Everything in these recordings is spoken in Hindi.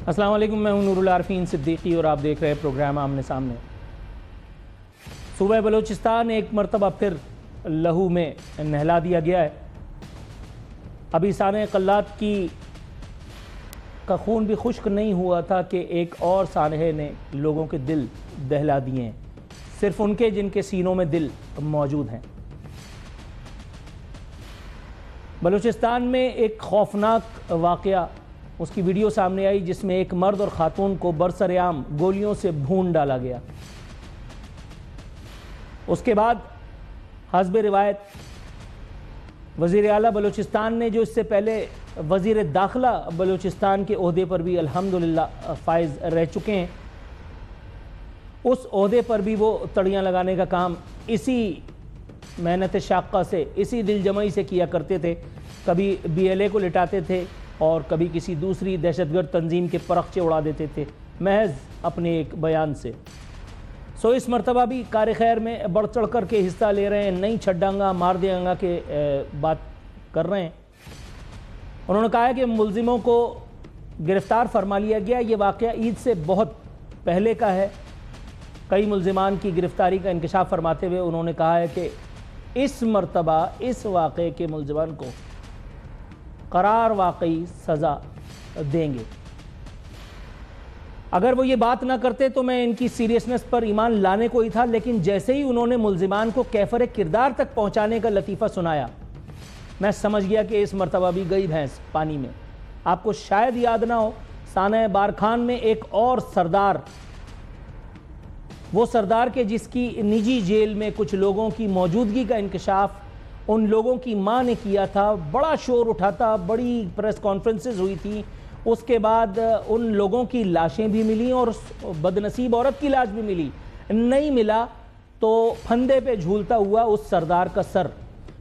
अस्सलाम वालेकुम, मैं हूं नूरुल आरफीन सिद्दीकी और आप देख रहे हैं प्रोग्राम आमने सामने। सूबा बलूचिस्तान एक मरतबा फिर लहू में नहला दिया गया है। अभी साने कल्लात का खून भी खुश्क नहीं हुआ था कि एक और सानहे ने लोगों के दिल दहला दिए हैं, सिर्फ उनके जिनके सीनों में दिल मौजूद हैं। बलूचिस्तान में एक खौफनाक वाक़या, उसकी वीडियो सामने आई जिसमें एक मर्द और ख़ातून को बरसरेआम गोलियों से भून डाला गया। उसके बाद हस्ब रिवायत वज़ीर आला बलूचिस्तान ने, जो इससे पहले वज़ीर दाखिला बलूचिस्तान के ओहदे पर भी अल्हम्दुलिल्लाह फाइज रह चुके हैं, उस ओहदे पर भी वो तड़ियाँ लगाने का काम इसी मेहनत शाक़ा से, इसी दिलजमई से किया करते थे। कभी BLA को लिटाते थे और कभी किसी दूसरी दहशतगर्द तंजीम के परखचे उड़ा देते थे महज अपने एक बयान से। सो इस मरतबा भी कार खैर में बढ़ चढ़ कर के हिस्सा ले रहे हैं, नहीं छड्डांगा मार देंगा के बात कर रहे हैं। उन्होंने कहा है कि मुलजिमों को गिरफ़्तार फरमा लिया गया। ये वाक़या ईद से बहुत पहले का है। कई मुलजिमान की गिरफ़्तारी का इंकशाफ फरमाते हुए उन्होंने कहा है कि इस मरतबा इस वाक़े के मुलजिमान को करार वाकई सज़ा देंगे। अगर वो ये बात ना करते तो मैं इनकी सीरियसनेस पर ईमान लाने को ही था, लेकिन जैसे ही उन्होंने मुलजिमान को कैफर किरदार तक पहुंचाने का लतीफ़ा सुनाया, मैं समझ गया कि इस मरतबा भी गई भैंस पानी में। आपको शायद याद ना हो, साना बारखान में एक और सरदार, वो सरदार के जिसकी निजी जेल में कुछ लोगों की मौजूदगी का इंकशाफ उन लोगों की मां ने किया था। बड़ा शोर उठा था, बड़ी प्रेस कॉन्फ्रेंसेस हुई थी। उसके बाद उन लोगों की लाशें भी मिली और बदनसीब औरत की लाश भी मिली। नहीं मिला तो फंदे पे झूलता हुआ उस सरदार का सर।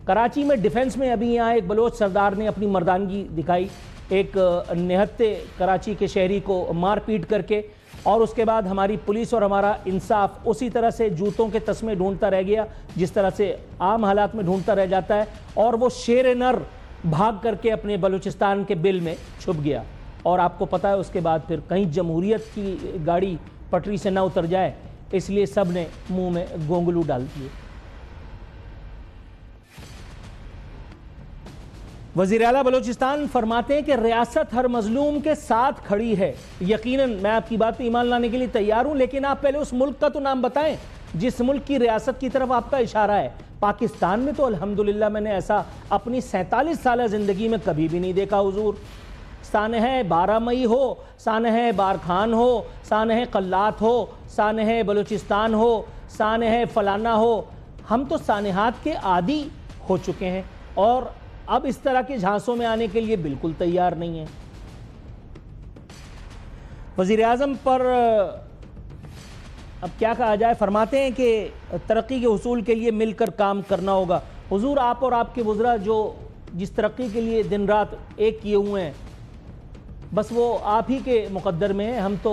कराची में डिफेंस में अभी यहाँ एक बलोच सरदार ने अपनी मर्दानगी दिखाई, एक निहत्ते कराची के शहरी को मार पीट करके, और उसके बाद हमारी पुलिस और हमारा इंसाफ उसी तरह से जूतों के तस्मे ढूंढता रह गया जिस तरह से आम हालात में ढूंढता रह जाता है, और वो शेर नर भाग करके अपने बलूचिस्तान के बिल में छुप गया। और आपको पता है उसके बाद फिर कहीं जमहूरियत की गाड़ी पटरी से ना उतर जाए, इसलिए सब ने मुंह में गोंगलू डाल दिए। वज़ीर आला बलूचिस्तान फरमाते हैं कि रियासत हर मजलूम के साथ खड़ी है। यकीनन मैं आपकी बात पर ईमान लाने के लिए तैयार हूं, लेकिन आप पहले उस मुल्क का तो नाम बताएं जिस मुल्क की रियासत की तरफ आपका इशारा है। पाकिस्तान में तो अल्हम्दुलिल्लाह मैंने ऐसा अपनी 47 साल ज़िंदगी में कभी भी नहीं देखा हुजूर। सानह 12 मई हो, सानह बारखान हो, सानह कल्लात हो, सानह बलूचिस्तान हो, सानह फलाना हो, हम तो सानहात के आदी हो चुके हैं और अब इस तरह के झांसों में आने के लिए बिल्कुल तैयार नहीं है। वज़ीर आज़म पर अब क्या कहा जाए, फरमाते हैं कि तरक्की के हुसूल के लिए मिलकर काम करना होगा। हुजूर, आप और आपके वज़रा जो जिस तरक्की के लिए दिन रात एक किए हुए हैं, बस वो आप ही के मुकद्दर में है। हम तो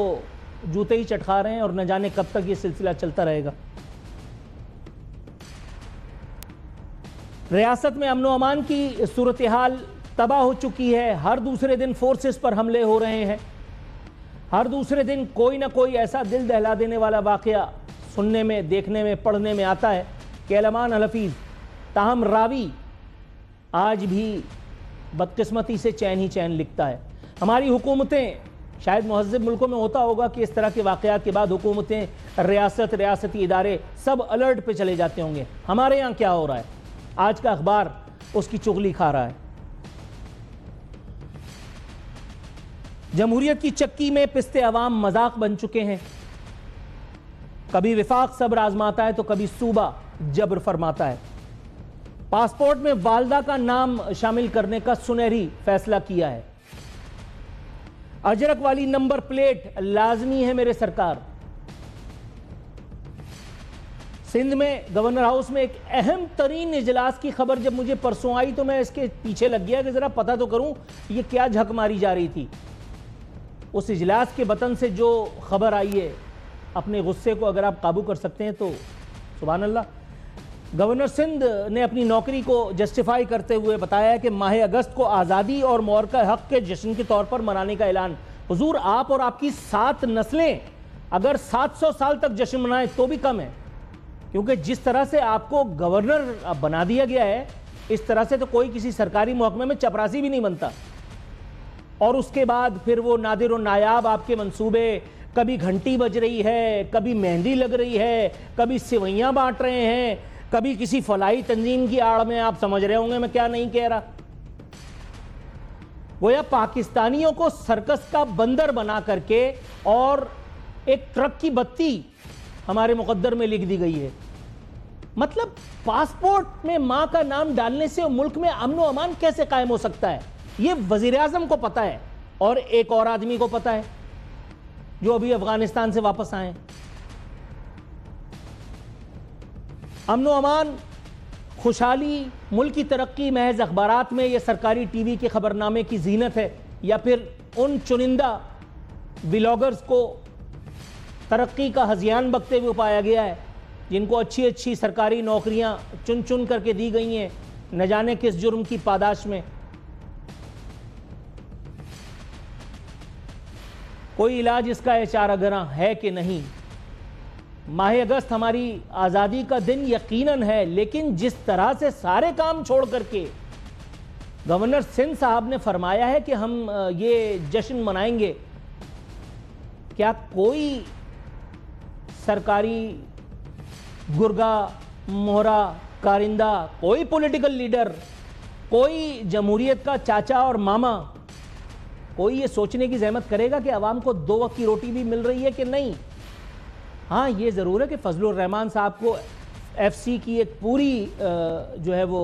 जूते ही चटका रहे हैं और न जाने कब तक ये सिलसिला चलता रहेगा। रियासत में अमन व अमान की सूरत हाल तबाह हो चुकी है। हर दूसरे दिन फोर्सेस पर हमले हो रहे हैं। हर दूसरे दिन कोई ना कोई ऐसा दिल दहला देने वाला वाक़या सुनने में, देखने में, पढ़ने में आता है कि अलमान हलफीज़। ताहम रावी आज भी बदकिस्मती से चैन ही चैन लिखता है। हमारी हुकूमतें, शायद महज़्ज़ब मुल्कों में होता होगा कि इस तरह के वाक़यात के बाद हुकूमतें, रियासत, रियासती इदारे सब अलर्ट पे चले जाते होंगे। हमारे यहाँ क्या हो रहा है? आज का अखबार उसकी चुगली खा रहा है। जमहूरियत की चक्की में पिस्ते अवाम मजाक बन चुके हैं। कभी विफाक सब्र आजमाता है तो कभी सूबा जब्र फरमाता है। पासपोर्ट में वालदा का नाम शामिल करने का सुनहरी फैसला किया है। अजरक वाली नंबर प्लेट लाजमी है मेरे सरकार। सिंध में गवर्नर हाउस में एक अहम तरीन इजलास की खबर जब मुझे परसों आई तो मैं इसके पीछे लग गया कि जरा पता तो करूं ये क्या झक मारी जा रही थी। उस इजलास के बतन से जो खबर आई है, अपने गुस्से को अगर आप काबू कर सकते हैं तो सुभान अल्लाह। गवर्नर सिंध ने अपनी नौकरी को जस्टिफाई करते हुए बताया कि माह अगस्त को आज़ादी और मौरका हक के जश्न के तौर पर मनाने का ऐलान हुजूर आप और आपकी 7 नस्लें अगर 700 साल तक जश्न मनाएं तो भी कम है, क्योंकि जिस तरह से आपको गवर्नर बना दिया गया है, इस तरह से तो कोई किसी सरकारी महकमे में चपरासी भी नहीं बनता। और उसके बाद फिर वो नादिर और नायाब आपके मंसूबे, कभी घंटी बज रही है, कभी मेहंदी लग रही है, कभी सिवैयां बांट रहे हैं, कभी किसी फलाई तंजीम की आड़ में। आप समझ रहे होंगे मैं क्या नहीं कह रहा। गोया पाकिस्तानियों को सर्कस का बंदर बना करके और एक ट्रक की बत्ती हमारे मुकद्दर में लिख दी गई है। मतलब पासपोर्ट में मां का नाम डालने से मुल्क में अमन व अमान कैसे कायम हो सकता है, यह वजीर आजम को पता है और एक और आदमी को पता है जो अभी अफगानिस्तान से वापस आए। अमन व अमान, खुशहाली, मुल्क की तरक्की महज अखबारात में या सरकारी टीवी के खबरनामे की जीनत है, या फिर उन चुनिंदा व्लॉगर्स को तरक्की का हज़ियान बकते हुए पाया गया है जिनको अच्छी अच्छी सरकारी नौकरियां चुन चुन करके दी गई हैं, न जाने किस जुर्म की पादाश में। कोई इलाज इसका इशारागरा है कि नहीं? माह अगस्त हमारी आज़ादी का दिन यकीनन है, लेकिन जिस तरह से सारे काम छोड़ करके गवर्नर सिंध साहब ने फरमाया है कि हम ये जश्न मनाएंगे, क्या कोई सरकारी गुर्गा, मोहरा, कारिंदा, कोई पॉलिटिकल लीडर, कोई जमहूरियत का चाचा और मामा, कोई ये सोचने की जहमत करेगा कि अवाम को 2 वक्त की रोटी भी मिल रही है कि नहीं? हाँ, ये ज़रूर है कि फजलुर रहमान साहब को FC की एक पूरी जो है वो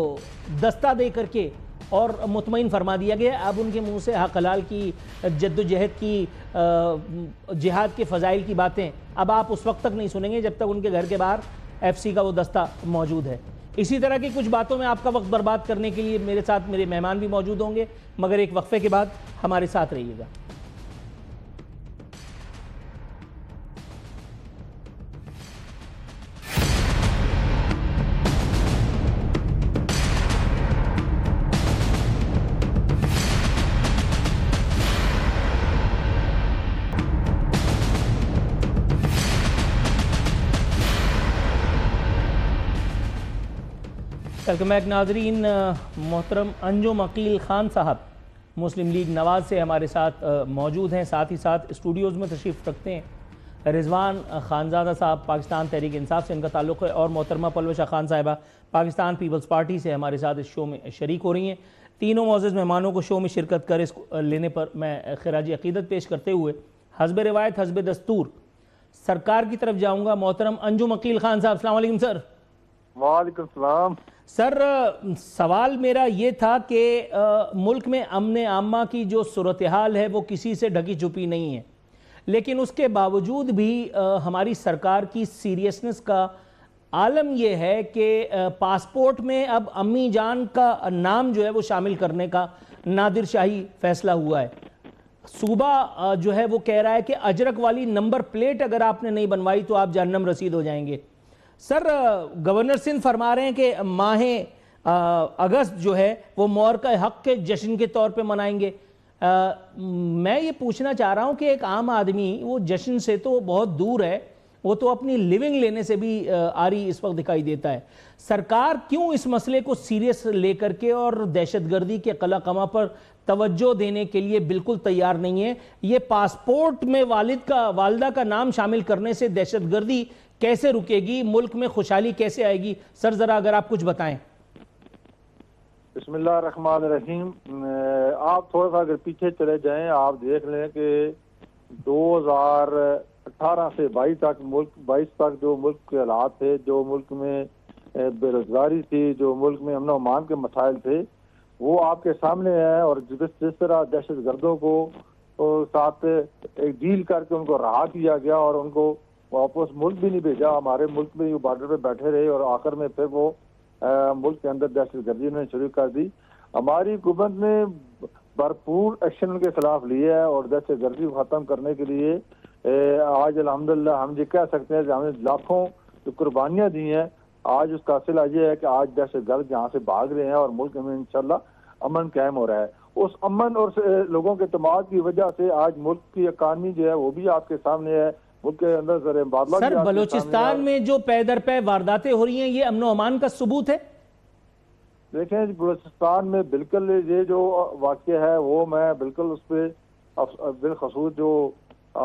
दस्ता दे करके और मुतमईन फरमा दिया गया। अब उनके मुंह से हक हलाल की, जद्दोजहद की, जिहाद के फ़ज़ाइल की बातें अब आप उस वक्त तक नहीं सुनेंगे जब तक उनके घर के बाहर FC का वो दस्ता मौजूद है। इसी तरह की कुछ बातों में आपका वक्त बर्बाद करने के लिए मेरे साथ मेरे मेहमान भी मौजूद होंगे, मगर एक वक्फे के बाद हमारे साथ रहिएगा। वेलकम बैक नाजरीन। मोहतरम अंजुम अकील खान साहब मुस्लिम लीग नवाज से हमारे साथ मौजूद हैं, साथ ही साथ स्टूडियोज़ में तशरीफ़ रखते हैं रिजवान खानज़ादा साहब, पाकिस्तान तहरीक इंसाफ से इनका ताल्लुक़ है, और मोहतरमा पलवशा खान साहिबा पाकिस्तान पीपल्स पार्टी से हमारे साथ इस शो में शरीक हो रही हैं। तीनों मोअज़्ज़ज़ मेहमानों को शो में शिरकत कर इसको लेने पर मैं खिराज अक़ीदत पेश करते हुए हस्ब रिवायत हस्ब दस्तूर सरकार की तरफ जाऊँगा। मोहतरम अंजुम अकील खान साहब, अस्सलाम वालेकुम सर। वालेकुम सलाम सर, सवाल मेरा ये था कि मुल्क में अमन आमा की जो सूरत हाल है वो किसी से ढकी छुपी नहीं है, लेकिन उसके बावजूद भी हमारी सरकार की सीरियसनेस का आलम यह है कि पासपोर्ट में अब अम्मी जान का नाम जो है वो शामिल करने का नादिर शाही फैसला हुआ है। सूबा जो है वो कह रहा है कि अजरक वाली नंबर प्लेट अगर आपने नहीं बनवाई तो आप जहन्नम रसीद हो जाएंगे। सर, गवर्नर सिंध फरमा रहे हैं कि माह अगस्त जो है वो मोर का हक के जश्न के तौर पे मनाएंगे। मैं ये पूछना चाह रहा हूँ कि एक आम आदमी वो जश्न से तो बहुत दूर है, वो तो अपनी लिविंग लेने से भी आरी इस वक्त दिखाई देता है। सरकार क्यों इस मसले को सीरियस लेकर के और दहशतगर्दी के कला कमा पर तवज्जो देने के लिए बिल्कुल तैयार नहीं है? ये पासपोर्ट में वालिदा का नाम शामिल करने से दहशतगर्दी कैसे रुकेगी, मुल्क में खुशहाली कैसे आएगी? सर जरा अगर आप कुछ बताएं। बिस्मिल्लाह रहमान रहीम। आप थोड़ा सा अगर पीछे चले जाएं, आप देख लें कि 2018 से 22 तक जो मुल्क के हालात थे, जो मुल्क में बेरोजगारी थी, जो मुल्क में अमन अमान के मसाइल थे, वो आपके सामने है। और जिस तरह दहशत गर्दों को साथ एक डील करके उनको रहा किया गया और उनको वापस मुल्क भी नहीं भेजा, हमारे मुल्क में वो बॉर्डर पे बैठे रहे और आखिर में फिर वो मुल्क के अंदर दहशत गर्दी ने शुरू कर दी। हमारी हुकूमत ने भरपूर एक्शन उनके खिलाफ लिए है और दहशत गर्दी को ख़त्म करने के लिए आज अल्हम्दुलिल्लाह हम ये कह सकते हैं कि हमने लाखों जो कुर्बानियाँ दी हैं, आज उसका सिला ये है कि आज दहशत गर्द यहाँ से भाग रहे हैं और मुल्क में इंशाल्लाह अमन कायम हो रहा है। उस अमन और लोगों के इत्मीनान की वजह से आज मुल्क की इकानमी जो है वो भी आपके सामने है, मुल्क के अंदर ज़र बादला सर भी आपके बलूचिस्तान सामने में जो पै दर पै वारदातें हो रही हैं ये अमन अमान का सबूत है? देखें बलूचिस्तान में बिल्कुल ये जो वाक़या है वो मैं बिल्कुल उस पर बिलखसूस जो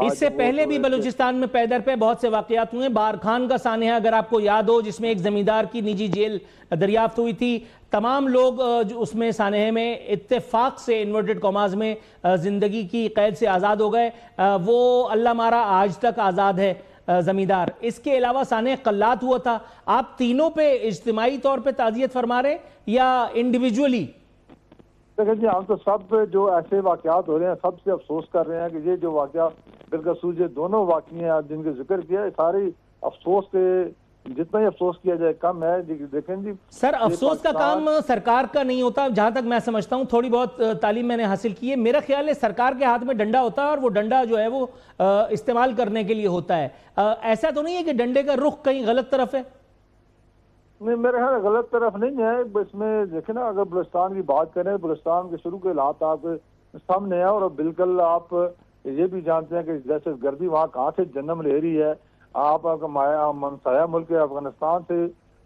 इससे पहले भी बलूचिस्तान में पैदर पे बहुत से वाकयात हुए। बारखान का सानहा अगर आपको याद हो, जिसमें एक जमींदार की निजी जेल दरियाफ्त हुई थी, तमाम लोग जो उसमें सानहे में इत्तेफाक से इन्वर्टेड कॉमाज में जिंदगी की कैद से आज़ाद हो गए। वो अल्लाह मारा आज तक आज़ाद है जमींदार। इसके अलावा सानह कल्लात हुआ था। आप तीनों पे इज्तिमाई तौर पर ताज़ियत फरमा रहे या इंडिविजुअली? देखिए जी, हम तो सब जो ऐसे वाकयात हो रहे हैं सबसे अफसोस कर रहे हैं कि ये जो वाकया बिलखसूस ये दोनों वाकया जिनके जिक्र किया सारी अफसोस के जितना ही अफसोस किया जाए कम है। देखें जी सर, अफसोस का काम सरकार का नहीं होता, जहां तक मैं समझता हूं, थोड़ी बहुत तालीम मैंने हासिल की है। मेरा ख्याल है सरकार के हाथ में डंडा होता है और वो डंडा जो है वो इस्तेमाल करने के लिए होता है। ऐसा तो नहीं है कि डंडे का रुख कहीं गलत तरफ है? नहीं, मेरे ख्याल गलत तरफ नहीं है। इसमें देखे ना, अगर बलूचिस्तान की बात करें, बलूचिस्तान के शुरू के हालात आपके सामने है और बिल्कुल आप ये भी जानते हैं कि दहशत गर्दी वहाँ कहाँ से जन्म ले रही है। आप मनसाया मुल्क अफगानिस्तान से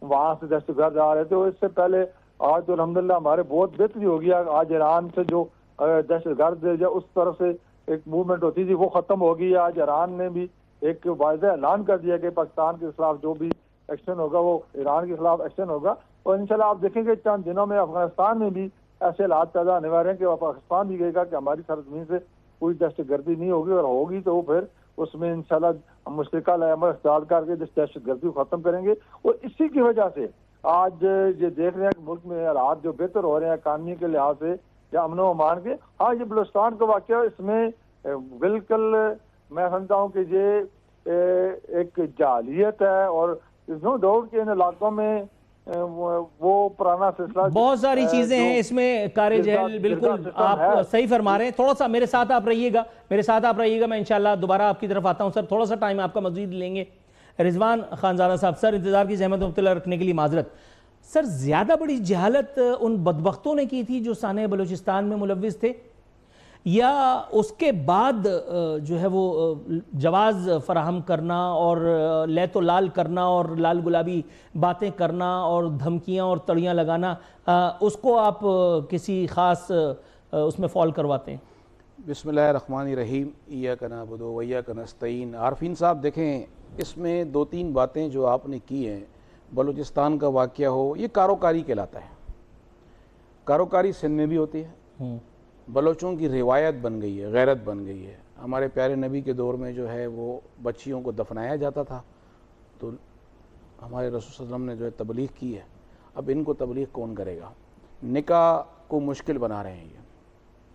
वहाँ से दहशत गर्द आ रहे थे। तो इससे पहले आज तो अल्हम्दुलिल्लाह हमारे बहुत बेहतरी हो गया। आज ईरान से जो दहशत गर्द उस तरफ से एक मूवमेंट होती थी वो खत्म हो गई। आज ईरान ने भी एक वाज़ेह ऐलान कर दिया कि पाकिस्तान के खिलाफ जो भी एक्शन होगा वो ईरान के खिलाफ एक्शन होगा। और इंशाल्लाह आप देखेंगे चंद दिनों में अफगानिस्तान में भी ऐसे हालात पैदा होने वाले हैं कि पाकिस्तान भी कहेगा कि हमारी सरजमीन से कोई दहशत गर्दी नहीं होगी, और होगी तो फिर उसमें इंशाल्लाह मुश्तरका अमल इख्तियार करके दहशत गर्दी को खत्म करेंगे। और इसी की वजह से आज ये देख रहे हैं कि मुल्क में हालात जो बेहतर हो रहे हैं इकानमी के लिहाज से या अमन व अमान के। हाँ, ये बलूचिस्तान का वाक़या इसमें बिल्कुल मैं समझता हूँ कि ये एक जालियत है और नो डाउट के इन इलाकों में वो पुराना सिलसिला बहुत सारी चीजें हैं इसमें कारे जहल। बिल्कुल आप सही फरमा रहे हैं। थोड़ा सा मेरे साथ आप रहिएगा, मैं इंशाल्लाह दोबारा आपकी तरफ आता हूं। सर थोड़ा सा टाइम आपका मजीद लेंगे। रिजवान खानजाना साहब, सर इंतजार की जहमत मुब्तला रखने के लिए माजरत। सर ज्यादा बड़ी जहालत उन बदबख्तों ने की थी जो सानह बलूचिस्तान में मुलव्विस थे, या उसके बाद जो है वो जवाज़ फराहम करना और लैतो लाल करना और लाल गुलाबी बातें करना और धमकियां और तड़ियां लगाना, उसको आप किसी ख़ास उसमें फॉल करवाते हैं? बिस्मिल्लाहिर्रहमानिर्रहीम, इय्याका नअबुदु व इय्याका नस्तईन। आरफीन साहब देखें, इसमें दो तीन बातें जो आपने की हैं, बलूचिस्तान का वाक़या हो, ये कारोकारी कहलाता है। कारोकारी सिंध में भी होती है। बलोचों की रिवायत बन गई है, गैरत बन गई है। हमारे प्यारे नबी के दौर में जो है वो बच्चियों को दफनाया जाता था, तो हमारे रसूल सल्लल्लाहु अलैहि वसल्लम ने जो है तबलीग की है। अब इनको तबलीग कौन करेगा? निकाह को मुश्किल बना रहे हैं।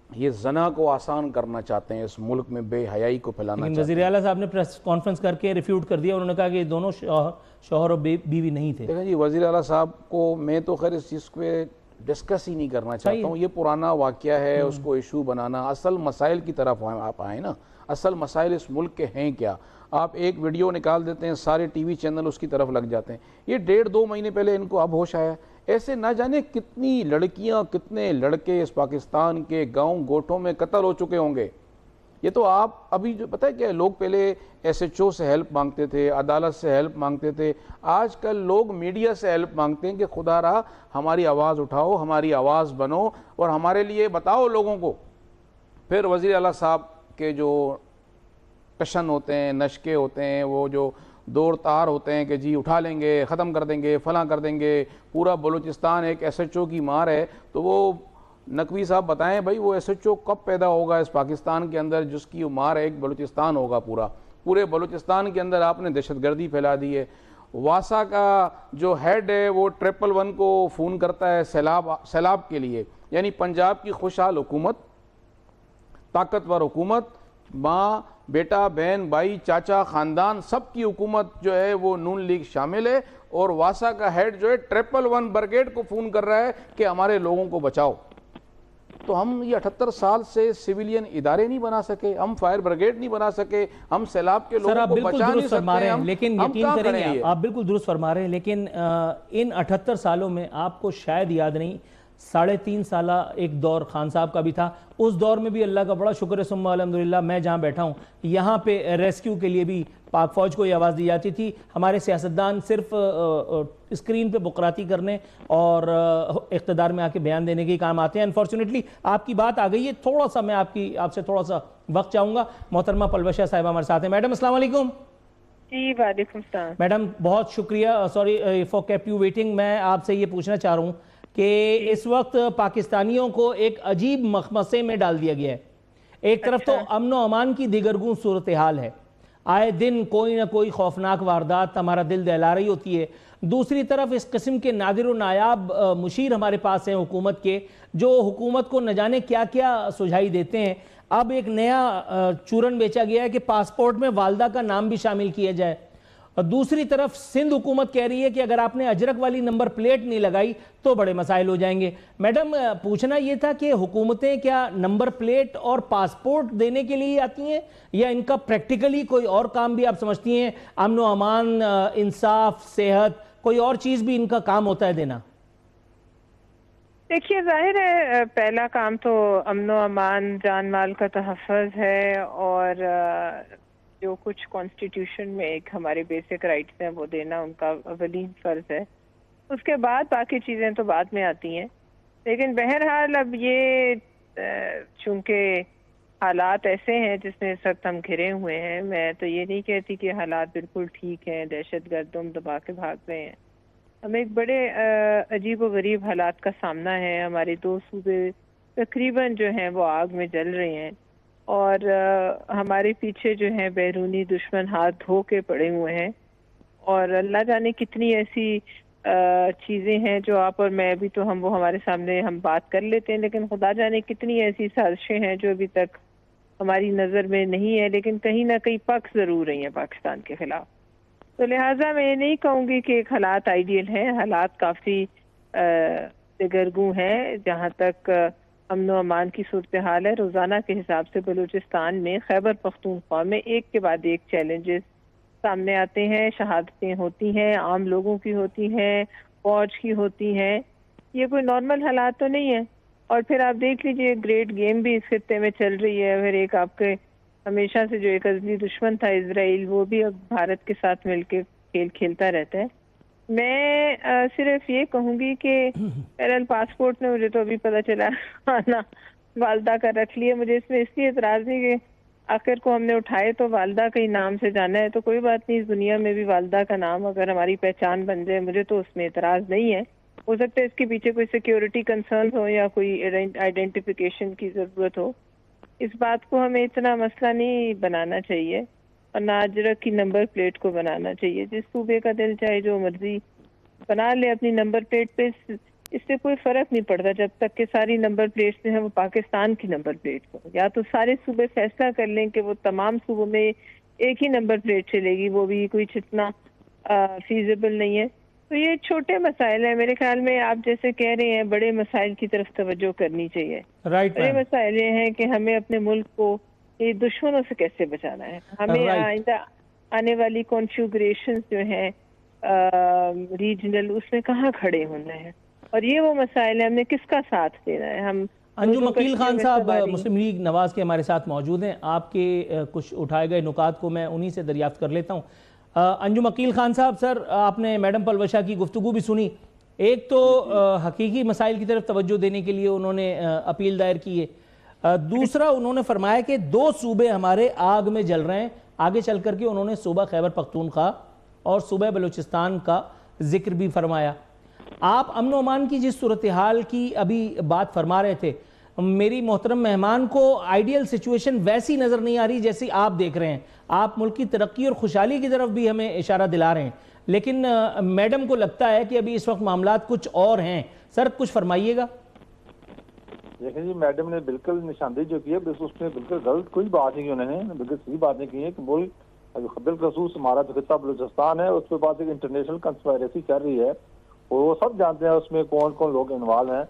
ये जना को आसान करना चाहते हैं, इस मुल्क में बेहयाई को फैलाना चाहते हैं। वज़ीर आला साहब ने प्रेस कॉन्फ्रेंस करके रिफ्यूट कर दिया। उन्होंने कहा कि दोनों शौहर और बीवी नहीं थे। देखिए जी, वज़ीर आला साहब को मैं तो खैर इस चीज़ पे डिस्कस ही नहीं करना चाहता हूँ। ये पुराना वाक़या है, उसको इशू बनाना। असल मसाइल की तरफ आप आए ना, असल मसाइल इस मुल्क के हैं क्या? आप एक वीडियो निकाल देते हैं, सारे टीवी चैनल उसकी तरफ लग जाते हैं। ये 1.5-2 महीने पहले इनको अब होश आया। ऐसे ना जाने कितनी लड़कियां, कितने लड़के इस पाकिस्तान के गांव गोठों में कत्ल हो चुके होंगे। ये तो आप अभी जो पता है क्या, लोग पहले SHO से हेल्प मांगते थे, अदालत से हेल्प मांगते थे। आजकल लोग मीडिया से हेल्प मांगते हैं कि खुदा रहा हमारी आवाज़ उठाओ, हमारी आवाज़ बनो और हमारे लिए बताओ लोगों को। फिर वज़ीर आला साहब के जो टशन होते हैं, नशके होते हैं, वो जो दौर तार होते हैं कि जी उठा लेंगे, ख़त्म कर देंगे, फलां कर देंगे, पूरा बलूचिस्तान एक SHO की मार है। तो वो नकवी साहब बताएं भाई, वो SHO कब पैदा होगा इस पाकिस्तान के अंदर जिसकी मार एक बलूचिस्तान होगा? पूरे बलूचिस्तान के अंदर आपने दहशतगर्दी फैला दी है। वासा का जो हेड है वो 111 को फ़ोन करता है सैलाब के लिए, यानी पंजाब की खुशहाल हुकूमत, ताकतवर हुकूमत, माँ बेटा बहन भाई चाचा ख़ानदान सब की हुकूमत जो है वो नून लीग शामिल है। और वासा का हेड जो है 111 ब्रिगेड को फ़ोन कर रहा है कि हमारे लोगों को बचाओ। तो हम ये 78 साल से सिविलियन इदारे नहीं बना सके, हम फायर ब्रिगेड नहीं बना सके, हम सैलाब के लोगों को बचा नहीं सकते हैं। लेकिन यकीन करेंगे, आप बिल्कुल दुरुस्त फरमा रहे हैं, लेकिन इन 78 सालों में आपको शायद याद नहीं, 3.5 साल एक दौर खान साहब का भी था। उस दौर में भी अल्लाह का बड़ा शुक्र है सुम्मा अल्हम्दुलिल्लाह, मैं जहाँ बैठा हूँ यहाँ पे रेस्क्यू के लिए भी पाक फ़ौज को ये आवाज़ दी जाती थी। हमारे सियासतदान सिर्फ स्क्रीन पे बुकराती करने और इक़्तिदार में आके बयान देने के काम आते हैं। अनफॉर्चुनेटली आपकी बात आ गई है, थोड़ा सा मैं आपसे थोड़ा सा वक्त चाहूँगा। मोहतरमा पलवशा साहिबा हमारे साथ हैं। मैडम अस्सलाम वालेकुम। जी वालेकुम सलाम। मैडम बहुत शुक्रिया, sorry for keep you waiting. मैं आपसे ये पूछना चाह रहा हूँ कि इस वक्त पाकिस्तानियों को एक अजीब मखमसे में डाल दिया गया है। एक तरफ तो अमन व अमान की दिगरगूं सूरत हाल है, आए दिन कोई ना कोई खौफनाक वारदात हमारा दिल दहला रही होती है। दूसरी तरफ इस किस्म के नादिर व नायाब मुशीर हमारे पास हैं हुकूमत के, जो हुकूमत को न जाने क्या क्या सुझाई देते हैं। अब एक नया चूरन बेचा गया है कि पासपोर्ट में वालदा का नाम भी शामिल किया जाए। और दूसरी तरफ सिंध हुकूमत कह रही है कि अगर आपने अजरक वाली नंबर प्लेट नहीं लगाई तो बड़े मसाइल हो जाएंगे। मैडम पूछना यह था कि हुकूमतें क्या नंबर प्लेट और पासपोर्ट देने के लिए आती हैं या इनका प्रैक्टिकली कोई और काम भी आप समझती हैं? अमन व अमान, इंसाफ, सेहत, कोई और चीज़ भी इनका काम होता है देना? देखिए जाहिर है पहला काम तो अमन व अमान, जान माल का तहफ़्फ़ुज़ है और जो कुछ कॉन्स्टिट्यूशन में एक हमारे बेसिक राइट्स हैं वो देना उनका अवलीन फ़र्ज़ है। उसके बाद बाकी चीज़ें तो बाद में आती हैं। लेकिन बहरहाल अब ये चूँकि हालात ऐसे हैं जिसमें इस वक्त हम घिरे हुए हैं, मैं तो ये नहीं कहती कि हालात बिल्कुल ठीक हैं, दहशतगर्द दम दबा के भाग रहे हैं। हमें एक बड़े अजीब व गरीब हालात का सामना है। हमारे 2 सूबे तकरीबन जो हैं वो आग में जल रहे हैं और हमारे पीछे जो है बैरूनी दुश्मन हाथ धो के पड़े हुए हैं और अल्लाह जाने कितनी ऐसी चीज़ें हैं जो आप और मैं भी तो वो हमारे सामने हम बात कर लेते हैं, लेकिन खुदा जाने कितनी ऐसी साजिशें हैं जो अभी तक हमारी नज़र में नहीं है, लेकिन कहीं ना कहीं पक ज़रूर रही हैं पाकिस्तान के ख़िलाफ़। तो लिहाजा मैं ये नहीं कहूँगी कि एक हालात आइडियल हैं, हालात काफ़ी दिगरगूं हैं। जहाँ तक अमन व अमान की सूरत हाल है, रोज़ाना के हिसाब से बलूचिस्तान में, खैबर पख्तूनख्वा में एक के बाद एक चैलेंजेस सामने आते हैं। शहादतें होती हैं, आम लोगों की होती हैं, फौज की होती हैं। ये कोई नॉर्मल हालात तो नहीं है। और फिर आप देख लीजिए ग्रेट गेम भी इस खित्ते में चल रही है। फिर एक आपके हमेशा से जो एक अज़ली दुश्मन था इजराइल, वो भी अब भारत के साथ मिलकर खेल खेलता रहता है। मैं सिर्फ ये कहूँगी कि पैरल पासपोर्ट ने मुझे तो अभी पता चला ना वालदा का रख लिया। मुझे इसमें इसलिए एतराज़ नहीं कि आखिर को हमने उठाए तो वालदा के ही नाम से जाना है, तो कोई बात नहीं, इस दुनिया में भी वालदा का नाम अगर हमारी पहचान बन जाए, मुझे तो उसमें एतराज़ नहीं है। हो सकता है इसके पीछे कोई सिक्योरिटी कंसर्न हो या कोई आइडेंटिफिकेशन की ज़रूरत हो। इस बात को हमें इतना मसला नहीं बनाना चाहिए और ना अजरक की नंबर प्लेट को बनाना चाहिए। जिस सूबे का दिल चाहे जो मर्जी बना ले अपनी नंबर प्लेट पे, इससे कोई फर्क नहीं पड़ता जब तक कि सारी नंबर प्लेट जो है वो पाकिस्तान की नंबर प्लेट हो। या तो सारे सूबे फैसला कर लें कि वो तमाम सूबों में एक ही नंबर प्लेट चलेगी, वो भी कोई इतना फीजिबल नहीं है। तो ये छोटे मसाइल हैं, मेरे ख्याल में आप जैसे कह रहे हैं बड़े मसाइल की तरफ तवज्जो करनी चाहिए। बड़े मसाइल ये हैं कि हमें अपने मुल्क को ये दुश्मनों से कैसे बचाना है, हमें आइंदा आने वाली कॉन्फ़िगरेशंस जो हैं रीजनल, उसमें कहाँ खड़े होना है, और ये वो मसाइल है हमने किसका साथ देना है। हम अंजुम अकील खान साहब मुस्लिम लीग नवाज के हमारे साथ मौजूद हैं। आपके कुछ उठाए गए नुकात को मैं उन्हीं से दरियाफ्त कर लेता हूँ। अंजुम अकील खान साहब, सर आपने मैडम पलवशा की गुफ्तगू भी सुनी। एक तो हकीकी मसाइल की तरफ तवज्जो देने के लिए उन्होंने अपील दायर की है, दूसरा उन्होंने फरमाया कि 2 सूबे हमारे आग में जल रहे हैं। आगे चल करके उन्होंने सूबा खैबर पख्तूनख्वा और सूबा बलूचिस्तान का जिक्र भी फरमाया। आप अमन अमान की जिस सूरत हाल की अभी बात फरमा रहे थे, मेरी मोहतरम मेहमान को आइडियल सिचुएशन वैसी नज़र नहीं आ रही जैसी आप देख रहे हैं। आप मुल्क की तरक्की और खुशहाली की तरफ भी हमें इशारा दिला रहे हैं, लेकिन मैडम को लगता है कि अभी इस वक्त मामलात कुछ और हैं। सर कुछ फरमाइएगा। देखिए जी, मैडम ने बिल्कुल निशानदेही जो की है उसमें बिल्कुल गलत कोई बात नहीं की, उन्होंने बिल्कुल सही बातें की है कि मुल्क बिलखसूस हमारा जो खिता बलूचिस्तान है उस पर बात एक इंटरनेशनल कंस्पायरेसी चल रही है और वो सब जानते हैं उसमें कौन कौन लोग इन्वॉल्व हैं।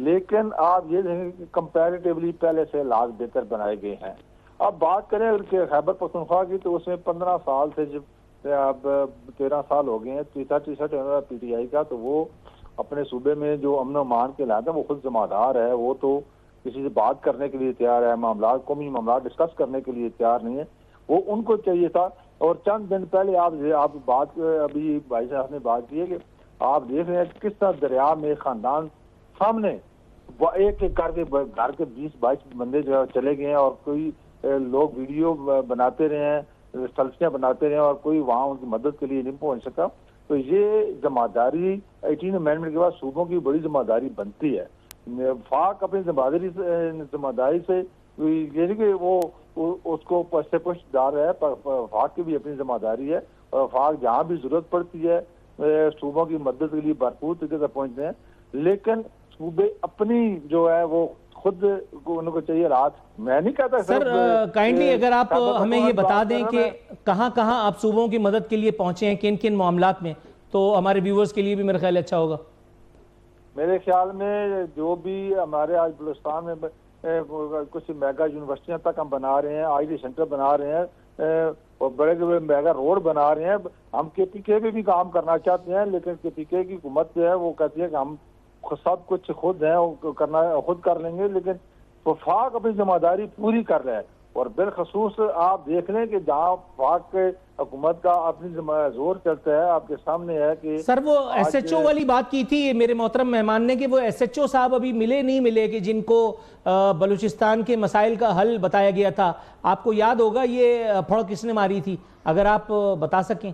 लेकिन आप ये देखें कि कंपैरेटिवली पहले से हालात बेहतर बनाए गए हैं। अब बात करें अगर खैबर पख्तूनख्वा की, तो उसमें 15 साल से जब अब 13 साल हो गए हैं, तीसरा PTI का, तो वो अपने सूबे में जो अमन अमान के हालात है वो खुद जिम्मेदार है, वो तो किसी से बात करने के लिए तैयार है, कौमी मामला डिस्कस करने के लिए तैयार नहीं है। वो उनको चाहिए था। और चंद दिन पहले आप बात अभी भाई साहब ने बात की है कि आप देख रहे हैं किस तरह दरिया में खानदान सामने एक एक करके घर के 20-22 बंदे जो है चले गए हैं, और कोई लोग वीडियो बनाते रहे हैं, सेल्फियां बनाते रहे और कोई वहां उनकी मदद के लिए नहीं पहुंच सका। तो ये जिम्मेदारी 18 अमेंडमेंट के बाद सूबों की बड़ी जिम्मेदारी बनती है। फाक अपनी जिम्मेदारी से ये नहीं कि वो उसको पश्चे पुष्ट डाल रहा है, फाक की भी अपनी जिम्मेदारी है, और फाक जहाँ भी जरूरत पड़ती है सूबों की मदद के लिए भरपूर तरीके से पहुंचते हैं। लेकिन सूबे अपनी जो है वो खुद उनको चाहिए राहत। मैं नहीं कहता सर, काइंडली अगर आप हमें ये बता दें कि कहाँ कहाँ आप सूबों की मदद के लिए पहुंचे हैं, किन किन मामलात में, तो हमारे व्यूअर्स के लिए भी मेरा ख्याल अच्छा होगा। मेरे ख्याल में जो भी हमारे आज बलूचिस्तान में कुछ मेगा यूनिवर्सिटियां तक हम बना रहे हैं, आईटी सेंटर बना रहे हैं और बड़े बड़े मेगा रोड बना रहे हैं। हम KPK में भी काम करना चाहते हैं, लेकिन KPK की हुकूमत जो है वो कहती है कि हम सब कुछ खुद है खुद कर लेंगे, लेकिन वफाक अपनी जिम्मेदारी पूरी कर रहा है। और बिलखसूस आप देख लें कि जहाँ वफाक हुकूमत का अपनी जोर चलता है, आपके सामने है कि सर वो SHO वाली बात की थी मेरे मोहतरम मेहमान ने कि वो SHO साहब अभी मिले नहीं मिले कि जिनको बलूचिस्तान के मसाइल का हल बताया गया था। आपको याद होगा ये फड़ किसने मारी थी, अगर आप बता सकें।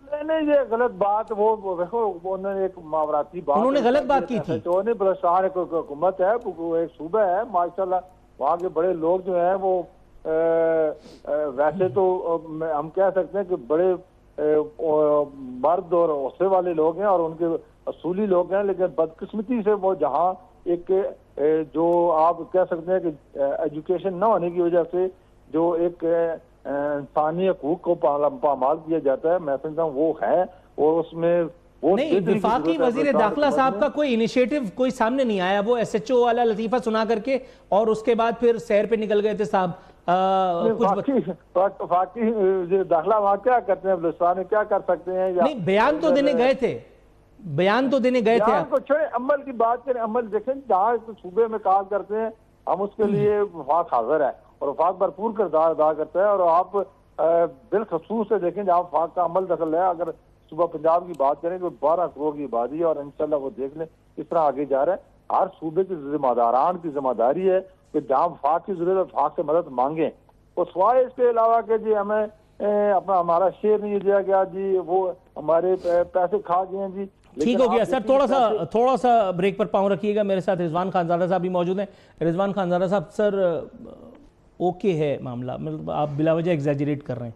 नहीं, ये गलत बात, वो देखो उन्होंने एक मावराती बात, उन्होंने गलत बात की थी। तो बलूचिस्तान एक हुकूमत है, एक सूबा है माशाल्लाह, वहाँ के बड़े लोग जो हैं वो वैसे तो हम कह सकते हैं कि बड़े मर्द और हौसले वाले लोग हैं और उनके असूली लोग हैं, लेकिन बदकिस्मती से वो जहाँ एक जो आप कह सकते हैं कि एजुकेशन न होने की वजह से जो एक इंसानी हकूक को पामाल किया जाता है, मैं समझता हूँ वो है। और उसमें वो नहीं, विफाकी वजीर दाखिला साहब का कोई इनिशिएटिव कोई सामने नहीं आया, वो SHO वाला लतीफा सुना करके और उसके बाद फिर सैर पे निकल गए थे साहब। फाकी दाखिला वहाँ क्या करते हैं, बलूचिस्तान में क्या कर सकते हैं? नहीं, बयान तो देने गए थे, बयान तो देने गए थे। को छोड़े, अमल की बात करें, अमल देखें, जहाँ सूबे में काम करते हैं हम उसके लिए वफाक हाजिर है और वफाक भरपूर किरदार अदा करता है। और आप बिलखसूस से देखें जहाँ वफाक का अमल दखल है, अगर सुबह पंजाब की बात करें तो 12 करोड़ की आबादी है और इंशाल्लाह वो देख लें किस तरह आगे जा रहा है। हर सूबे की जिम्मेदारान की जिम्मेदारी है कि जहाँ वफाक की जरूरत है वफाक से मदद मांगे। और सिवाय इसके अलावा कि जी हमें अपना हमारा शेयर नहीं दिया गया जी, वो हमारे पैसे खा गए हैं जी। ठीक हो गया सर, थोड़ा सा ब्रेक पर पाँव रखिएगा। मेरे साथ रिजवान खानजादा साहब भी मौजूद हैं। रिजवान खानजादा साहब, सर ओके है मामला, मतलब आप बिलावजह एग्जैजरेट कर रहे हैं।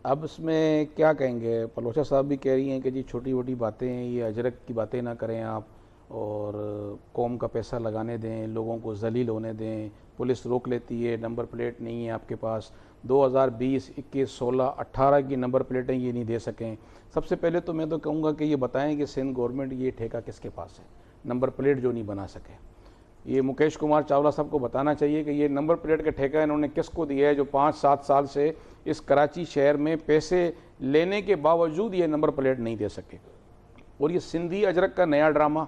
अब इसमें क्या कहेंगे, पलोचा साहब भी कह रही हैं कि जी छोटी मोटी बातें हैं, ये अजरक की बातें ना करें आप, और कौम का पैसा लगाने दें, लोगों को जलील होने दें, पुलिस रोक लेती है, नंबर प्लेट नहीं है आपके पास, 2020, 21, 16, 18 की नंबर प्लेटें ये नहीं दे सकें। सबसे पहले तो मैं तो कहूँगा कि ये बताएं कि सिंध गवर्नमेंट ये ठेका किसके पास है, नंबर प्लेट जो नहीं बना सके। ये मुकेश कुमार चावला साहब को बताना चाहिए कि ये नंबर प्लेट का ठेका इन्होंने किसको दिया है, जो 5-7 साल से इस कराची शहर में पैसे लेने के बावजूद ये नंबर प्लेट नहीं दे सके। और ये सिंधी अजरक का नया ड्रामा,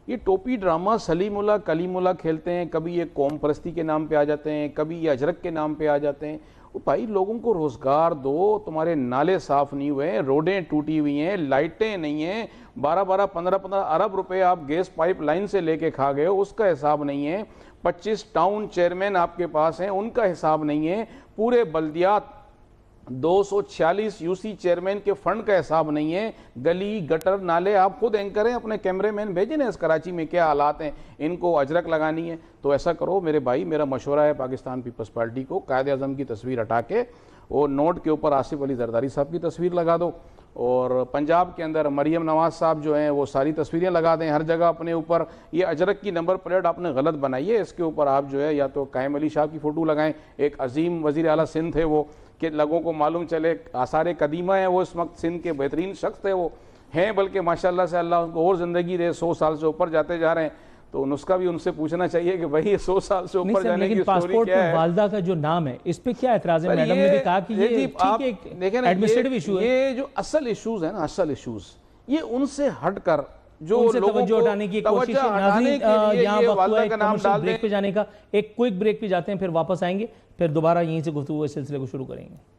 ये टोपी ड्रामा सलीमुल्लाह कलीमुल्लाह खेलते हैं, कभी ये कौम परस्ती के नाम पे आ जाते हैं, कभी ये अजरक के नाम पे आ जाते हैं। वो भाई लोगों को रोज़गार दो, तुम्हारे नाले साफ़ नहीं हुए हैं, रोडें टूटी हुई हैं, लाइटें नहीं हैं, 12-12, 15-15 अरब रुपए आप गैस पाइप लाइन से लेके खा गए हो, उसका हिसाब नहीं है। 25 टाउन चेयरमैन आपके पास हैं, उनका हिसाब नहीं है। पूरे बल्दियात 246 यूसी चेयरमैन के फंड का हिसाब नहीं है। गली गटर नाले आप खुद एंकर हैं, अपने कैमरेमैन भेजें ना इस कराची में क्या हालात हैं, इनको अजरक लगानी है तो ऐसा करो मेरे भाई, मेरा मशवरा है पाकिस्तान पीपल्स पार्टी को, कायद आज़म की तस्वीर हटा के वो नोट के ऊपर आसिफ अली जरदारी साहब की तस्वीर लगा दो, और पंजाब के अंदर मरियम नवाज साहब जो हैं वो सारी तस्वीरें लगा दें हर जगह अपने ऊपर। ये अजरक की नंबर प्लेट आपने गलत बनाई है, इसके ऊपर आप जो है या तो कायम अली शाह की फ़ोटो लगाएं, एक अजीम वज़ीर आला सिंध थे वो, कि लोगों को मालूम चले आसार कदीमा है वो, इस वक्त सिंध के बेहतरीन शख्स थे वो हैं, बल्कि माशाल्लाह से अल्लाह उनको और ज़िंदगी दे, 100 साल से ऊपर जाते जा रहे हैं। तो नुस्खा भी उनसे पूछना चाहिए कि भाई 100 साल से ऊपर जाने की स्टोरी क्या है। वालदा का जो नाम है इस पे क्या एतराज़ है? मैडम ने भी कहा कि ये देखें एडमिनिस्ट्रेटिव इशू है। ये जो असल इशूज़ है ना, असल इशूज़ ये उनसे हट कर जो उनसे लोगों तवज्जो को हटाने की कोशिश है। हटाने नाज़रीन, के लिए यहाँ ये वक्त हुआ वालदा है का नाम कमर्शियल डाल ब्रेक दें। पे जाने का। एक क्विक ब्रेक पे जाते हैं, फिर वापस आएंगे, फिर दोबारा यहीं से गुफ्तगू इस सिलसिले को शुरू करेंगे।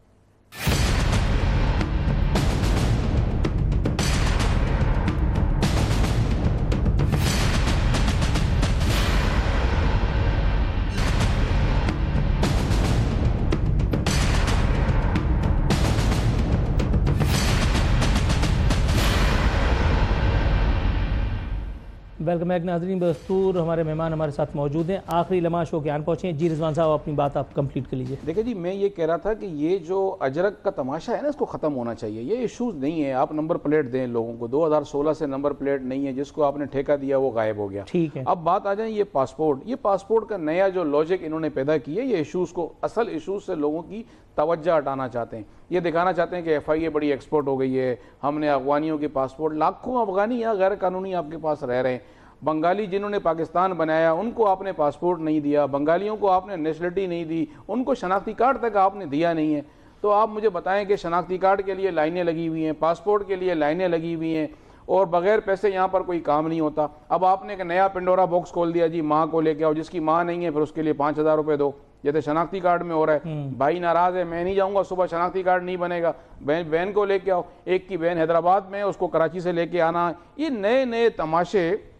वेलकम बैक नाज़रीन, बदस्तूर हमारे मेहमान हमारे साथ मौजूद हैं। आखिरी लम्हा शो के आन पहुँचे हैं। जी रिजवान साहब, अपनी बात आप कंप्लीट कर लीजिए। देखिए जी, मैं ये कह रहा था कि ये जो अजरक का तमाशा है ना, इसको ख़त्म होना चाहिए। ये इशूज़ नहीं है, आप नंबर प्लेट दें लोगों को। 2016 से नंबर प्लेट नहीं है, जिसको आपने ठेका दिया वो गायब हो गया। ठीक है, अब बात आ जाए ये पासपोर्ट का नया जो लॉजिक इन्होंने पैदा किया, ये इशूज़ को, असल इशूज़ से लोगों की तवज्जो हटाना चाहते हैं। ये दिखाना चाहते हैं कि FIA बड़ी एक्सपोर्ट हो गई है, हमने अफगानियों के पासपोर्ट, लाखों अफगानी यहाँ गैर कानूनी आपके पास रह रहे हैं। बंगाली जिन्होंने पाकिस्तान बनाया उनको आपने पासपोर्ट नहीं दिया, बंगालियों को आपने नेशनलिटी नहीं दी, उनको शनाख्ती कार्ड तक आपने दिया नहीं है। तो आप मुझे बताएं कि शनाख्ती कार्ड के लिए लाइनें लगी हुई हैं, पासपोर्ट के लिए लाइनें लगी हुई हैं, और बगैर पैसे यहाँ पर कोई काम नहीं होता। अब आपने एक नया पिंडोरा बॉक्स खोल दिया जी, माँ को लेके आओ, जिसकी माँ नहीं है फिर उसके लिए 5,000 रुपये दो, जैसे शनाख्ती कार्ड में हो रहा है। भाई नाराज है, मैं नहीं जाऊँगा सुबह, शनाख्ती कार्ड नहीं बनेगा, बहन को लेके आओ। एक की बहन हैदराबाद में, उसको कराची से लेके आना। ये नए नए तमाशे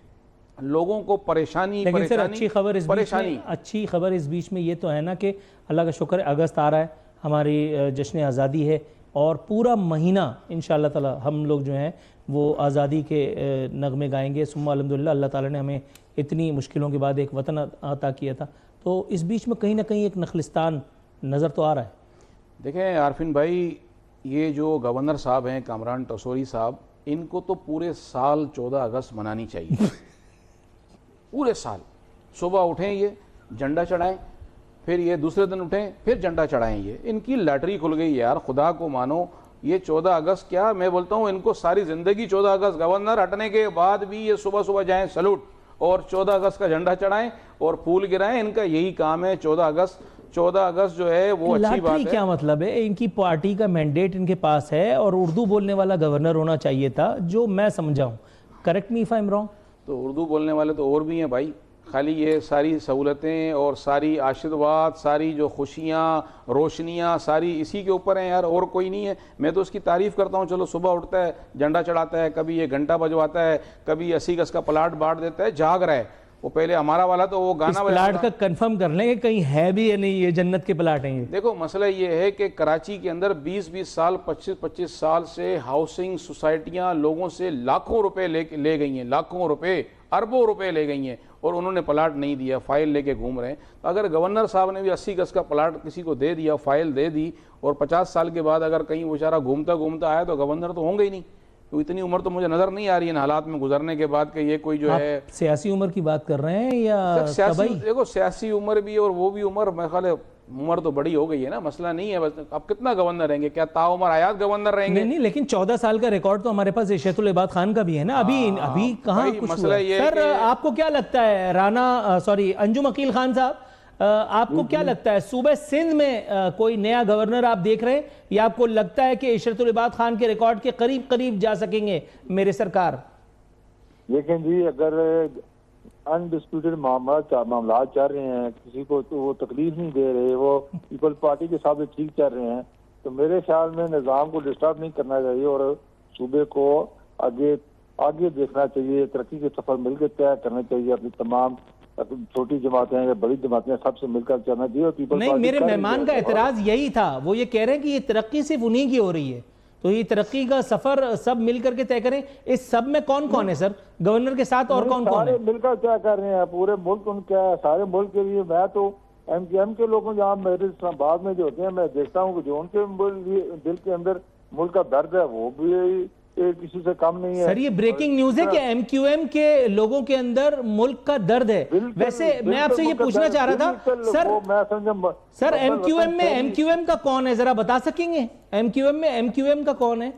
लोगों को परेशानी। लेकिन सर अच्छी खबर इस बीच में ये तो है ना कि अल्लाह का शुक्र है, अगस्त आ रहा है, हमारी जश्न आज़ादी है, और पूरा महीना इंशाअल्लाह ताला हम लोग जो हैं वो आज़ादी के नगमे गाएंगे। सुम्मा अल्हम्दुलिल्लाह, अल्लाह ताला ने हमें इतनी मुश्किलों के बाद एक वतन अता किया था। तो इस बीच में कहीं ना कहीं एक नखलिस्तान नज़र तो आ रहा है। देखें आरफिन भाई, ये जो गवर्नर साहब हैं कामरान टसोरी साहब, इनको तो पूरे साल 14 अगस्त मनानी चाहिए। पूरे साल सुबह उठें, ये झंडा चढ़ाएं, फिर ये दूसरे दिन उठें, फिर झंडा चढ़ाएं। ये इनकी लैटरी खुल गई यार, खुदा को मानो। ये 14 अगस्त क्या, मैं बोलता हूँ इनको सारी ज़िंदगी 14 अगस्त, गवर्नर हटने के बाद भी ये सुबह सुबह जाएं सैल्यूट और 14 अगस्त का झंडा चढ़ाएं और फूल गिराएं। इनका यही काम है। 14 अगस्त जो है वो अच्छी बात है। क्या मतलब है, इनकी पार्टी का मैंडेट इनके पास है और उर्दू बोलने वाला गवर्नर होना चाहिए था, जो मैं समझा हूँ। Correct me if I am wrong. तो उर्दू बोलने वाले तो और भी हैं भाई, खाली ये सारी सहूलतें और सारी आशीर्वाद, सारी जो खुशियाँ, रोशनियाँ, सारी इसी के ऊपर हैं यार, और कोई नहीं है। मैं तो उसकी तारीफ़ करता हूँ। चलो सुबह उठता है, झंडा चढ़ाता है, कभी ये घंटा बजवाता है, कभी 80 गज का प्लाट बांट देता है, जाग रहा है। वो पहले हमारा वाला तो वो गाना प्लाट का कंफर्म कर लेंगे कहीं है भी या नहीं, ये जन्नत के प्लाट हैं ये। देखो मसला ये है कि कराची के अंदर 20-20 साल 25-25 साल से हाउसिंग सोसाइटियां लोगों से लाखों रुपए ले गई हैं, लाखों रुपए, अरबों रुपए ले गई हैं, और उन्होंने प्लाट नहीं दिया, फाइल लेके घूम रहे हैं। तो अगर गवर्नर साहब ने भी 80 गज का प्लाट किसी को दे दिया, फाइल दे दी, और 50 साल के बाद अगर कहीं बेचारा घूमता घूमता आया तो गवर्नर तो होंगे ही नहीं। तो इतनी उम्र तो मुझे नजर नहीं आ रही है हालात में गुजरने के बाद कि ये कोई जो है सियासी उम्र की बात कर रहे हैं या देखो सियासी उम्र भी और वो भी उम्र, मेरे ख्याल उम्र तो बड़ी हो गई है ना, मसला नहीं है। बस अब कितना गवर्नर रहेंगे, क्या ताउम्र हयात गवर्नर रहेंगे? नहीं, लेकिन 14 साल का रिकॉर्ड तो हमारे पास इशरतुल इबाद खान का भी है ना। अभी कहाँ कुछ मसला ये सर, आपको क्या लगता है अंजुम अकील खान साहब, आपको क्या लगता है सूबे सिंध में कोई नया गवर्नर आप देख रहे हैं, या आपको लगता है कि इशरतुल इबाद खान के रिकॉर्ड के करीब करीब जा सकेंगे मेरे सरकार? लेकिन जी अगर अनडिस्प्यूटेड मामला चल रहे हैं, किसी को तो वो तकलीफ नहीं दे रहे, वो पीपल्स पार्टी के साथ ठीक चल रहे हैं, तो मेरे ख्याल में निज़ाम को डिस्टर्ब नहीं करना चाहिए और सूबे को आगे देखना चाहिए। तरक्की के सफर मिलकर तय करना चाहिए। अपनी तमाम छोटी जमातें हैं, बड़ी जमातें, सबसे मिलकर चलना चाहिए। और पीपल्स नहीं, मेरे मेहमान का एतराज यही था, वो ये कह रहे हैं कि ये तरक्की सिर्फ उन्हीं की हो रही है, तो ये तरक्की का सफर सब मिलकर के तय करें। इस सब में कौन कौन है सर, गवर्नर के साथ और कौन कौन है? मिलकर तय कर रहे हैं पूरे मुल्क, उनका सारे मुल्क के लिए। मैं तो MQM के लोगों, जहाँ मेरे इस्लामाबाद में जो होते हैं, मैं देखता हूँ कि जो उनके दिल के अंदर मुल्क का दर्द है वो भी किसी से कम नहीं है। सर ये ब्रेकिंग न्यूज है कि MQM के लोगों के अंदर मुल्क का दर्द है। वैसे मैं आपसे ये पूछना चाह रहा था सर MQM का कौन है, जरा बता सकेंगे? MQM का कौन है?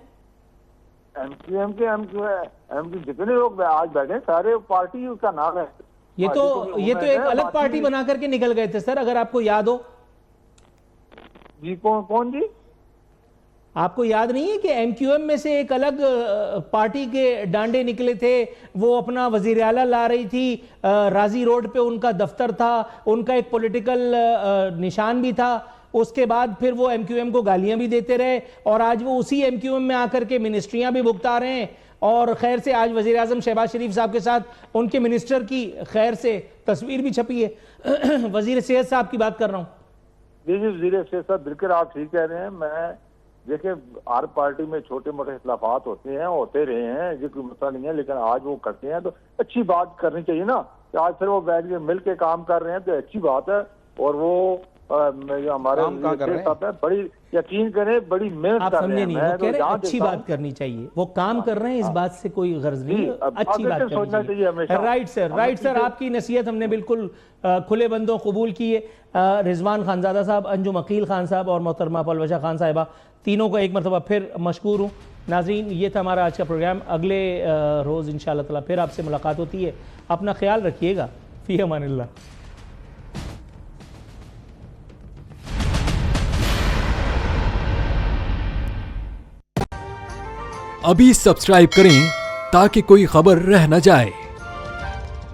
MQM जितने लोग आज बैठे सारे पार्टी का नाम है। ये तो एक अलग पार्टी बना करके निकल गए थे सर, अगर आपको याद हो। जी कौन जी? आपको याद नहीं है कि एमक्यूएम में से एक अलग पार्टी के डांडे निकले थे, वो अपना वजीर आला ला रही थी, राजी रोड पे उनका दफ्तर था, उनका एक पॉलिटिकल निशान भी था। उसके बाद फिर वो एमक्यूएम को गालियां भी देते रहे और आज वो उसी एमक्यूएम में आकर के मिनिस्ट्रियां भी भुगता रहे हैं। और खैर से आज वजीर आजम शहबाज शरीफ साहब के साथ उनके मिनिस्टर की खैर से तस्वीर भी छपी है। वजीर सेहत साहब की बात कर रहा हूँ। जी जी, वजीर सेहत साहब बिल्कुल आप ठीक कह रहे हैं। मैं देखिए, हर पार्टी में छोटे मोटे इख्लाफात होते हैं, होते रहे हैं, ये कोई मसला नहीं है, लेकिन आज वो करते हैं तो अच्छी बात करनी चाहिए ना कि आज फिर वो बैठ के मिल के काम कर रहे हैं तो अच्छी बात है। और वो हमारे साहब है, बड़ी यकीन करें, बड़ी मेहनत आप कर समझे रहे हैं। नहीं, वो कह रहे हैं अच्छी बात करनी चाहिए, वो काम कर रहे हैं, इस बात से कोई गर्ज नहीं, अच्छी बात करनी चाहिए। राइट सर, राइट सर, आपकी नसीहत हमने बिल्कुल खुले बंदों कबूल की है। रिजवान खानजादा साहब, अंजुम अकील खान साहब और मोहतरमा परवशा खान साहिबा, तीनों को एक मरतबा फिर मशकूर हूँ। नाज़रीन, ये था हमारा आज का प्रोग्राम। अगले रोज़ इंशाअल्लाह ताला फिर आपसे मुलाकात होती है। अपना ख्याल रखिएगा। फ़ी अमानिल्लाह। अभी सब्सक्राइब करें ताकि कोई खबर रह न जाए।